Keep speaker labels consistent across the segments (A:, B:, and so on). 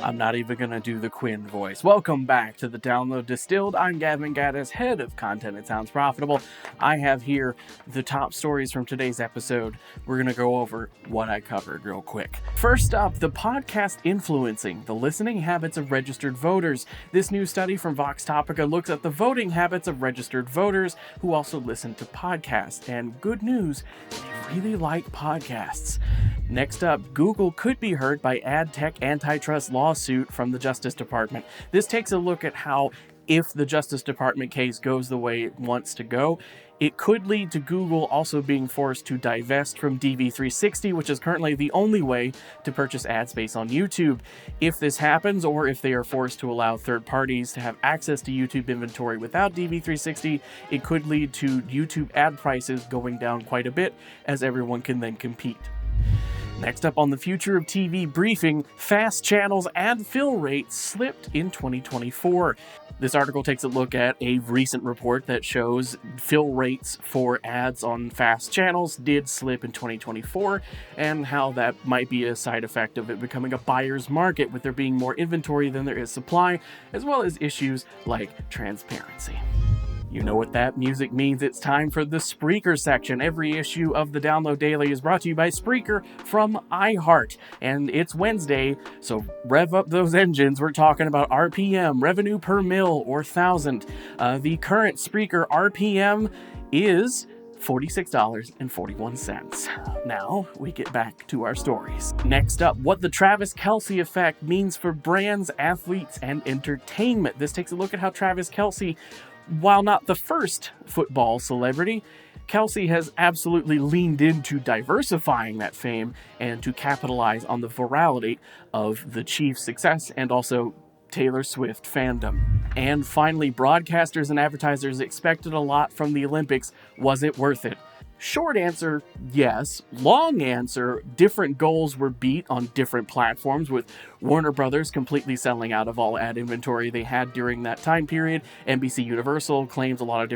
A: I'm not even going to do the Quinn voice. Welcome back to the Download Distilled. I'm Gavin Gaddis, head of content at Sounds Profitable. I have here the top stories from today's episode. We're going to go over what I covered real quick. First up, the podcast influencing the listening habits of registered voters. This new study from Voxtopica looks at the voting habits of registered voters who also listen to podcasts. And good news, they really like podcasts. Next up, Google could be hurt by ad tech antitrust lawsuit from the Justice Department. This takes a look at how, if the Justice Department case goes the way it wants to go, it could lead to Google also being forced to divest from DV360, which is currently the only way to purchase ad space on YouTube. If this happens, or if they are forced to allow third parties to have access to YouTube inventory without DV360, it could lead to YouTube ad prices going down quite a bit, as everyone can then compete. Next up on the Future of TV briefing, FAST channels ad fill rates slipped in 2024. This article takes a look at a recent report that shows fill rates for ads on FAST channels did slip in 2024, and how that might be a side effect of it becoming a buyer's market, with there being more inventory than there is supply, as well as issues like transparency. You know what that music means. It's time for the Spreaker section. Every issue of the Download Daily is brought to you by Spreaker from iHeart. And it's Wednesday, so rev up those engines. We're talking about RPM, revenue per mil, or thousand. The current Spreaker RPM is $46.41. Now we get back to our stories. Next up, what the Travis Kelce effect means for brands, athletes, and entertainment. This takes a look at how Travis Kelce, while not the first football celebrity, Kelce has absolutely leaned into diversifying that fame and to capitalize on the virality of the Chiefs' success and also Taylor Swift fandom. And finally, broadcasters and advertisers expected a lot from the Olympics. Was it worth it? Short answer, yes. Long answer, different goals were beat on different platforms, with Warner Brothers completely selling out of all ad inventory they had during that time period. NBC Universal claims a lot of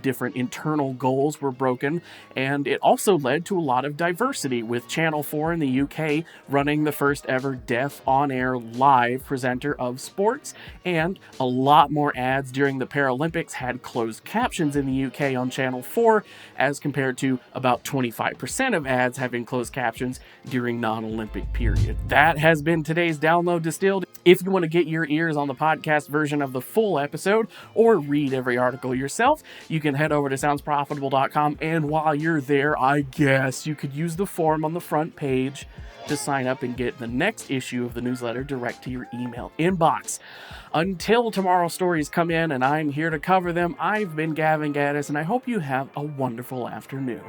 A: different internal goals were broken, and it also led to a lot of diversity, with Channel 4 in the UK running the first ever deaf on-air live presenter of sports, and a lot more ads during the Paralympics had closed captions in the UK on Channel 4, as compared to about 25% of ads having closed captions during non-Olympic period. That has been today's Download Distilled. If you want to get your ears on the podcast version of the full episode or read every article yourself, you can head over to soundsprofitable.com, and while you're there, I guess you could use the form on the front page to sign up and get the next issue of the newsletter direct to your email inbox. Until tomorrow's stories come in and I'm here to cover them, I've been Gavin Gaddis, and I hope you have a wonderful afternoon.